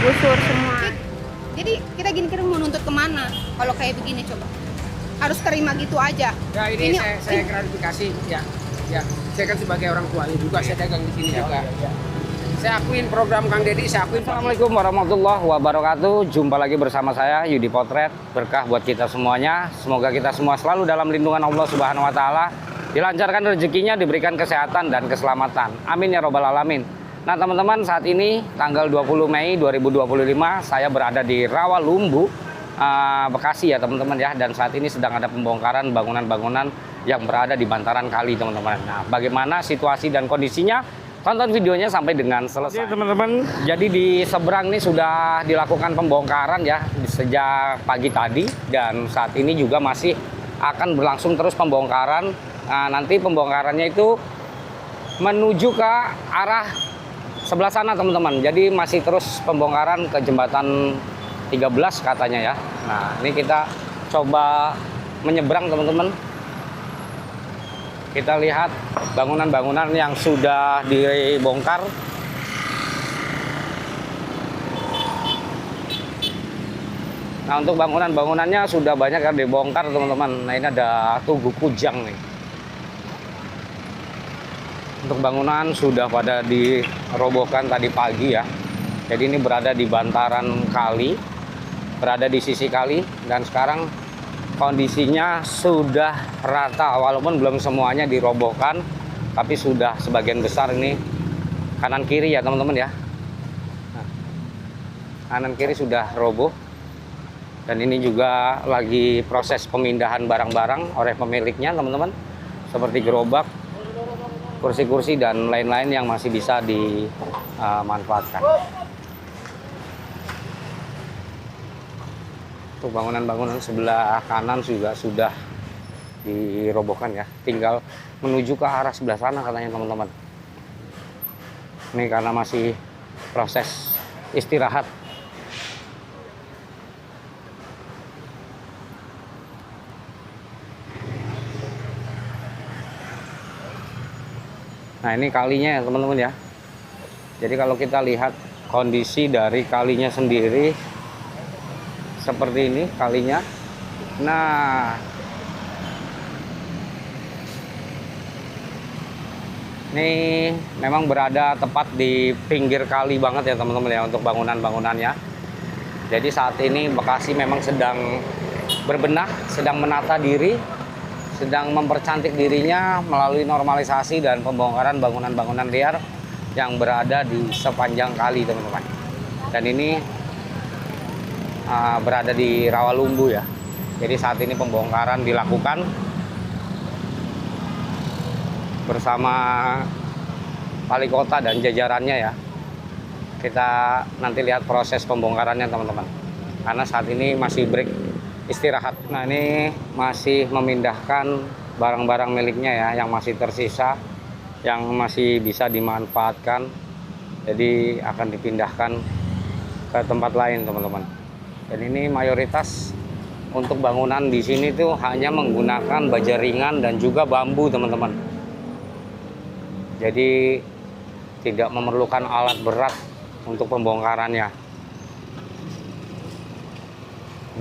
digusur semua. Jadi kita gini mau nuntut kemana kalau kayak begini coba? Harus terima gitu aja. Ya ini saya klarifikasi ya. Ya, saya kan sebagai orang tuanya juga, saya dagang di sini juga. Saya akuin program Kang Deddy, saya akuin. Assalamualaikum warahmatullahi wabarakatuh. Jumpa lagi bersama saya Yudi Potret. Berkah buat kita semuanya. Semoga kita semua selalu dalam lindungan Allah Subhanahu wa taala. Dilancarkan rezekinya, diberikan kesehatan dan keselamatan. Amin ya robbal alamin. Nah, teman-teman, saat ini tanggal 20 Mei 2025 saya berada di Rawalumbu, Bekasi ya, teman-teman ya. Dan saat ini sedang ada pembongkaran bangunan-bangunan yang berada di bantaran kali, teman-teman. Nah, bagaimana situasi dan kondisinya? Tonton videonya sampai dengan selesai. Oke, teman-teman, jadi di seberang ini sudah dilakukan pembongkaran ya sejak pagi tadi, dan saat ini juga masih akan berlangsung terus pembongkaran. Nah, nanti pembongkarannya itu menuju ke arah sebelah sana, teman-teman. Jadi masih terus pembongkaran ke jembatan 13 katanya ya. Nah, ini kita coba menyeberang, teman-teman. Kita lihat bangunan-bangunan yang sudah dibongkar. Nah, untuk bangunan-bangunannya sudah banyak yang dibongkar, teman-teman. Nah, ini ada Tugu Kujang nih. Untuk bangunan sudah pada dirobohkan tadi pagi ya. Jadi ini berada di bantaran kali, berada di sisi kali, dan sekarang kondisinya sudah rata, walaupun belum semuanya dirobohkan, tapi sudah sebagian besar ini kanan kiri ya, teman-teman ya. Nah, kanan kiri sudah roboh, dan ini juga lagi proses pemindahan barang-barang oleh pemiliknya, teman-teman, seperti gerobak, kursi-kursi dan lain-lain yang masih bisa dimanfaatkan. Untuk bangunan-bangunan sebelah kanan juga sudah dirobohkan ya, tinggal menuju ke arah sebelah sana katanya, teman-teman. Ini karena masih proses istirahat. Nah, ini kalinya ya, teman-teman ya. Jadi kalau kita lihat kondisi dari kalinya sendiri seperti ini kalinya. Nah, ini memang berada tepat di pinggir kali banget ya, teman-teman ya, untuk bangunan-bangunannya. Jadi saat ini Bekasi memang sedang berbenah, sedang menata diri, sedang mempercantik dirinya melalui normalisasi dan pembongkaran bangunan-bangunan liar yang berada di sepanjang kali, teman-teman. Dan ini berada di Rawalumbu ya. Jadi saat ini pembongkaran dilakukan bersama wali kota dan jajarannya ya. Kita nanti lihat proses pembongkarannya, teman-teman, karena saat ini masih break istirahat. Nah, ini masih memindahkan barang-barang miliknya ya, yang masih tersisa, yang masih bisa dimanfaatkan. Jadi akan dipindahkan ke tempat lain, teman-teman. Dan ini mayoritas untuk bangunan di sini tuh hanya menggunakan baja ringan dan juga bambu, teman-teman. Jadi tidak memerlukan alat berat untuk pembongkarannya.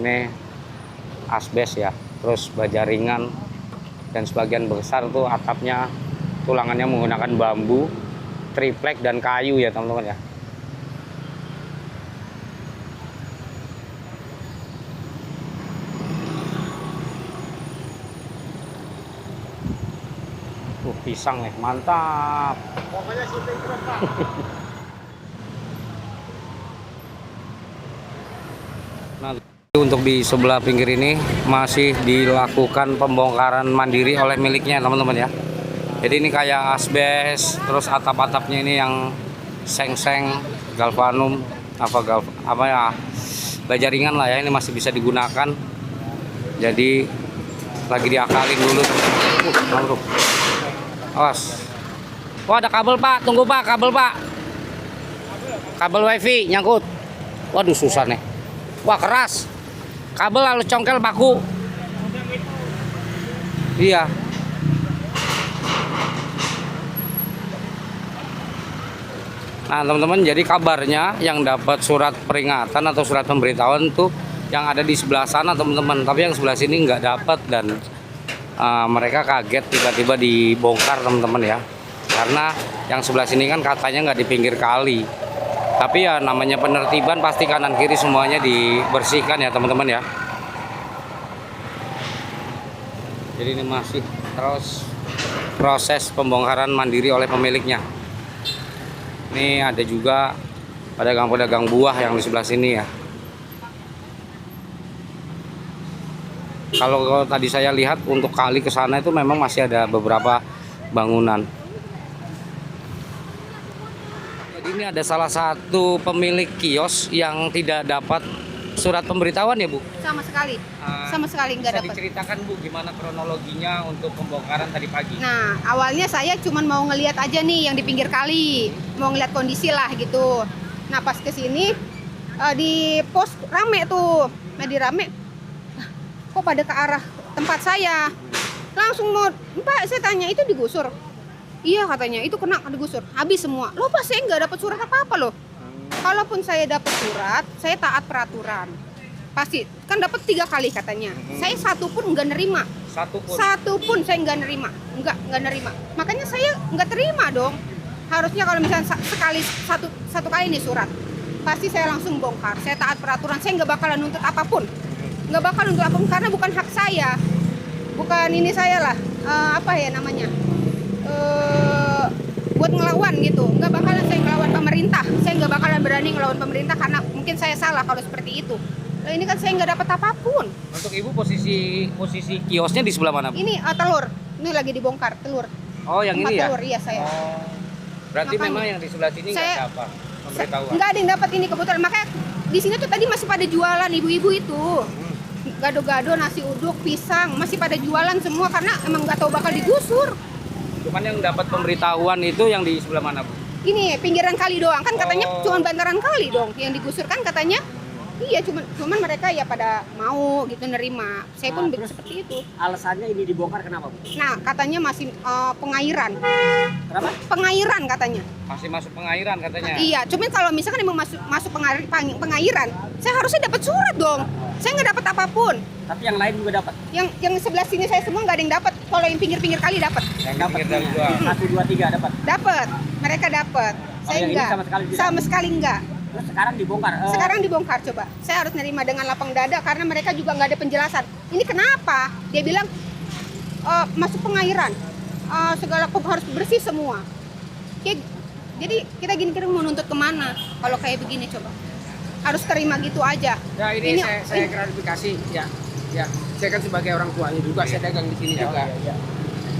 Ini asbes ya, terus baja ringan, dan sebagian besar tuh atapnya, tulangannya menggunakan bambu, triplek dan kayu ya, teman-teman ya. Pisang nih, mantap. Pokoknya syuting terus, Pak. Nah, untuk di sebelah pinggir ini masih dilakukan pembongkaran mandiri oleh miliknya, teman-teman ya. Jadi ini kayak asbes, terus atap-atapnya ini yang seng-seng, galvanum, apa ya, baja ringan lah ya, ini masih bisa digunakan. Jadi lagi diakalin dulu, teman-teman. Awas. Wah, ada kabel, Pak. Tunggu, Pak. Kabel, Pak. Kabel wifi nyangkut. Waduh, susah nih. Wah, keras. Kabel lalu congkel baku. Iya. Nah teman-teman, jadi kabarnya yang dapat surat peringatan atau surat pemberitahuan tuh yang ada di sebelah sana teman-teman, tapi yang sebelah sini nggak dapat. Dan mereka kaget tiba-tiba dibongkar teman-teman ya, karena yang sebelah sini kan katanya nggak di pinggir kali. Tapi ya namanya penertiban pasti kanan kiri semuanya dibersihkan ya teman-teman ya. Jadi ini masih terus proses pembongkaran mandiri oleh pemiliknya. Ini ada juga pedagang-pedagang buah yang di sebelah sini ya. Kalau tadi saya lihat untuk kali ke sana itu memang masih ada beberapa bangunan. Jadi ini ada salah satu pemilik kios yang tidak dapat surat pemberitahuan ya Bu? Sama sekali. Sama sekali nggak Bisa dapat. diceritakan Bu gimana kronologinya untuk pembongkaran tadi pagi? Nah, awalnya saya cuma mau ngelihat aja nih yang di pinggir kali, mau ngelihat kondisi lah gitu. Nah, pas ke sini di pos rame tuh, rame. Kok pada ke arah tempat saya? Langsung mau, Mbak, saya tanya itu digusur. Iya katanya, itu kena digusur, habis semua. Loh Pak, saya nggak dapat surat apa-apa loh. Kalaupun saya dapat surat, saya taat peraturan. Pasti, kan dapat 3 kali katanya. Saya satu pun nggak nerima. Satu pun saya nggak nerima, nggak nerima. Makanya saya nggak terima dong. Harusnya kalau misalnya sekali satu kali nih surat, pasti saya langsung bongkar. Saya taat peraturan, saya nggak bakalan nuntut apapun. Nggak bakal untuk apapun karena bukan hak saya, bukan ini saya lah, apa ya namanya, buat ngelawan gitu. Nggak bakalan saya ngelawan pemerintah, saya nggak bakalan berani ngelawan pemerintah karena mungkin saya salah kalau seperti itu. Nah, ini kan saya nggak dapat apapun. Untuk Ibu posisi kiosnya di sebelah mana Bu? Ini telur, ini lagi dibongkar telur. Oh yang Tempat ini ya? telur, iya saya. Oh, berarti Makanya. memang yang di sebelah sini nggak Saya- ada apa pemberitahuan? Nggak ada yang dapat ini kebetulan, makanya di sini tuh tadi masih pada jualan ibu-ibu itu. Gado-gado, nasi uduk, pisang, masih pada jualan semua karena emang nggak tahu bakal digusur. Cuman yang dapat pemberitahuan itu yang di sebelah mana Bu? Ini pinggiran kali doang kan katanya, Oh. cuma bantaran kali dong yang digusur kan katanya. Iya, cuman mereka ya pada mau gitu nerima. Saya pun Nah, terus seperti itu. alasannya ini dibongkar kenapa Bu? Nah, katanya masih pengairan. Kenapa? Pengairan katanya. Masih masuk pengairan katanya. Iya, cuman kalau misalkan emang masuk pengairan, saya harusnya dapat surat dong. Saya nggak dapat apapun. Tapi yang lain juga dapat. Yang sebelah sini saya semua nggak ada yang dapat. Kalau yang pinggir-pinggir kali dapat. Yang di Dapat. pinggir jalan dua. 1, 2, 3 dapat. Dapat. Mereka dapat. Saya yang ini enggak. sama sekali tidak? Sama sekali enggak. Terus sekarang dibongkar. Sekarang dibongkar coba. Saya harus nerima dengan lapang dada karena mereka juga nggak ada penjelasan. Ini kenapa? Dia bilang masuk pengairan. Segala harus bersih semua. Jadi kita gini mau nuntut kemana? Kalau kayak begini coba. Harus terima gitu aja. Ya ini saya klarifikasi ya. Ya, saya kan sebagai orang tuanya juga, saya dagang di sini juga.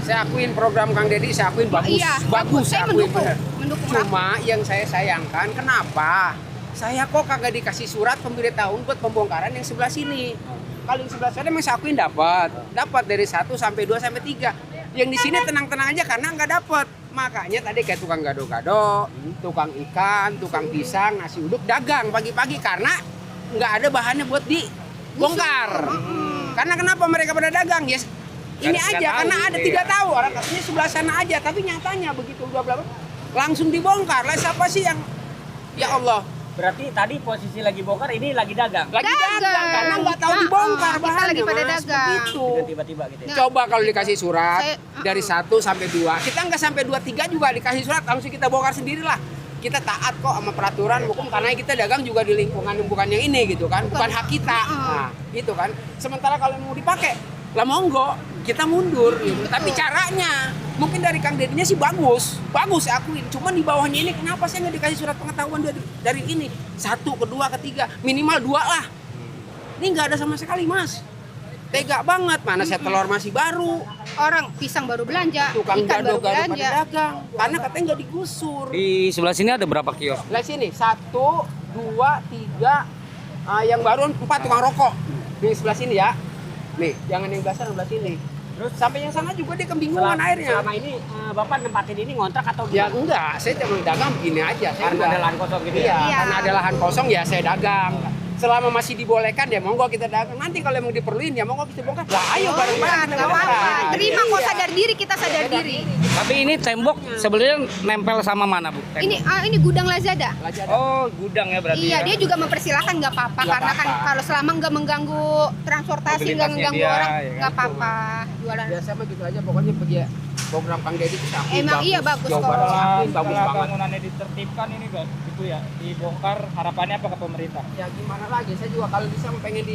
Saya akuin program Kang Deddy, saya akuin bagus. Iya, bagus, saya akuin mendukung. bener. Mendukung Cuma yang saya sayangkan kenapa? Saya kok kagak dikasih surat pemberitahuan buat pembongkaran yang sebelah sini. Kalau yang sebelah sana emang saya akuin dapat dari 1 sampai 2 sampai 3. Yang di sini tenang-tenang aja karena nggak dapat. Makanya tadi kayak tukang gado-gado, tukang ikan, tukang pisang, nasi uduk dagang pagi-pagi karena nggak ada bahannya buat dibongkar. Karena kenapa mereka pada dagang? Ya ini Karena aja nggak karena tahu, ada iya. tidak tahu orang katanya sebelah sana aja, tapi nyatanya begitu udah langsung dibongkar. Lah siapa sih yang ya Allah Berarti tadi posisi lagi bongkar, ini lagi dagang. lagi dagang karena nggak tahu Ah, dibongkar kita bahannya, lagi pada Mas, dagang. begitu. Tiba-tiba gitu ya. Nah, Coba kalau dikasih surat Saya- dari 1 sampai 2, kita nggak sampai 2, 3 juga dikasih surat langsung kita bongkar sendirilah. Kita taat kok sama peraturan hukum karena kita dagang juga di lingkungan yang bukan yang ini gitu kan, bukan hak kita. Nah, gitu kan. Sementara kalau mau dipakai, lah monggo, kita mundur gitu. Tapi caranya mungkin dari Kang Dedinya sih bagus saya akuin. Cuman di bawahnya ini kenapa saya nggak dikasih surat pengetahuan dari ini 1, kedua, ketiga, minimal 2 lah. Ini nggak ada sama sekali Mas. Tega banget, mana saya telur masih baru, orang pisang baru belanja, tukang ikan baru gado-gado pada belanja. dagang, karena katanya nggak digusur. Di sebelah sini ada berapa kios? Lihat sini, 1, 2, 3, yang baru 4 tukang rokok di sebelah sini ya. Nih, jangan yang sebelah sini. Terus sampai yang sana juga dia kebingungan airnya. Selama ini Bapak nempatin ini ngontrak atau Ya gimana? enggak, saya cuma dagang begini aja. Saya Karena enggak. ada lahan kosong gitu Iya, ya? Iya. karena ada lahan kosong ya saya dagang. selama masih dibolehkan ya monggo kita dagang. Nanti kalau emang diperluin ya monggo kita bongkar. Lah ayo Oh, bareng-bareng kita nggak apa-apa. bongkar. Terima kok, Iya. sadar diri, kita sadar diri. Tapi ini tembok sebenarnya nempel sama mana, Bu? Tembok. Ini gudang Lazada. Lazada. Oh, gudang ya berarti Iya, ya. dia juga mempersilahkan nggak apa-apa Nggak karena kan apa-apa. kalau selama nggak mengganggu transportasi, nggak Mobilitasnya mengganggu dia, orang, ya kan? nggak apa-apa jualan. Biasa mah gitu aja pokoknya pergi program Kang Deddy itu sakit. Emang iya, bagus Jauh kok. banget, sakit, bagus Setelah banget. bangunannya ditertibkan ini guys, gitu ya, dibongkar, harapannya apa ke pemerintah? Ya gimana lagi, saya juga kalau bisa pengen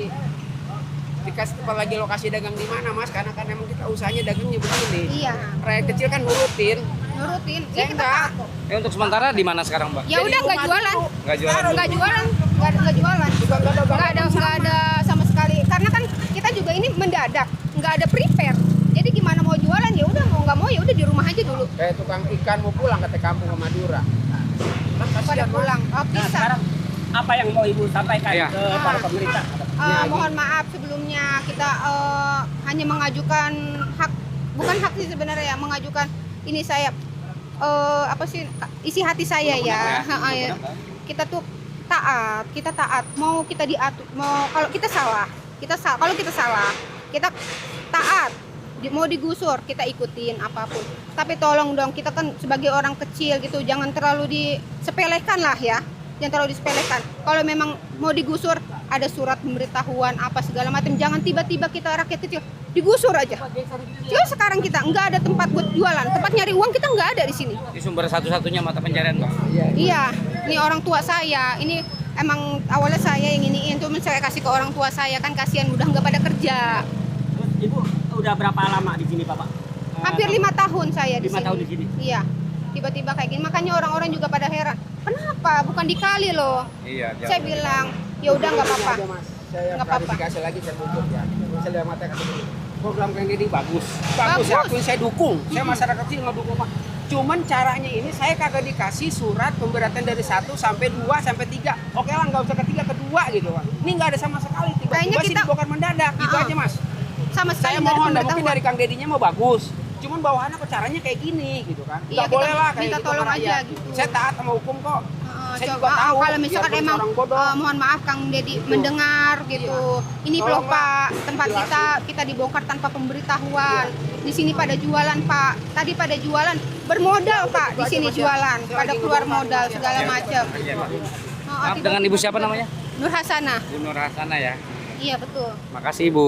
dikasih tempat lagi lokasi dagang di mana Mas, karena kan emang kita usahanya dagangnya begini. Iya, Rakyat kecil kan nurutin. nurutin. Saya Ya kita enggak. taat kok. Untuk sementara di mana sekarang, Mbak? Ya Jadi udah nggak rumah jualan. dulu. Nggak jualan. Nggak jualan, nggak jualan. Juga nggak ada Nggak ada sama sekali. Karena kan kita juga ini mendadak, nggak ada prepare. Jadi gimana mau jualan ya udah, mau nggak mau ya udah di rumah aja dulu. Kayak tukang ikan mau pulang ke kampung ke Madura. Kan Pada kasihan Mas. pulang. Oh, Nah, bisa. sekarang apa yang mau Ibu sampaikan Iya. ke para pemerintah? Ya, Mohon maaf sebelumnya kita hanya mengajukan hak, bukan hak sih sebenarnya, mengajukan ini saya apa sih isi hati saya ya. Ya. Kita tuh taat, kita taat. Mau kita diatur, mau kalau kita salah, kalau kita salah, kita taat. Mau digusur kita ikutin apapun. Tapi tolong dong, kita kan sebagai orang kecil gitu, jangan terlalu disepelekan lah ya. Jangan terlalu disepelekan. Kalau memang mau digusur, ada surat pemberitahuan apa segala macam. Jangan tiba-tiba kita rakyat kecil digusur aja. Jadi sekarang kita nggak ada tempat buat jualan, tempat nyari uang kita nggak ada di sini. Di sumber satu-satunya mata pencarian, Mbak. Iya, ini orang tua saya. Ini emang awalnya saya yang iniin, cuma saya kasih ke orang tua saya kan kasihan udah nggak pada kerja. Terus Ibu udah berapa lama di sini, Bapak? Hampir 5 tahun saya di 5 sini. tahun di sini. Iya. Tiba-tiba kayak gini, makanya orang-orang juga pada heran. Kenapa? Bukan dikali loh. Iya, Saya bilang, ya udah nggak apa-apa. Aja, Mas. Saya Nggak apa-apa. klarifikasi lagi saya tutup ya. Saya lihat mata kasih dulu. Program Kang Deddy bagus. Bagus, saya Bagus. akuin, saya dukung. Saya masyarakat kecil nggak dukung Pak. Cuman caranya ini saya kagak dikasih surat pemberatan dari 1 sampai 2 sampai 3. Oke lah nggak usah ketiga kedua gitu kan. Ini nggak ada sama sekali. Tiba-tiba Kayaknya sih kita- dibongkar mendadak. Gitu Uh-uh. aja Mas. Sama sekali Saya nggak ada mohon dah, mungkin pemberitahuan. dari Kang Dedinya mau bagus. Cuman bawahannya kok caranya kayak gini gitu kan. Iya, Nggak boleh kita lah kayak minta gitu tolong sama aja rakyat. gitu. Saya taat sama hukum kok. Saya Coba, juga tahu, kalau misalkan biarpun emang seorang bodoh. mohon maaf Kang Deddy mendengar gitu. Ini Tolong, loh Pak, tempat jelasin. kita dibongkar tanpa pemberitahuan. Di sini pada jualan Pak. Tadi pada jualan bermodal Pak di sini jualan. Pada keluar modal segala macam. Maaf, dengan Ibu siapa namanya? Nur Hasanah. Bu Nur Hasana ya. Iya betul. Makasih, Ibu.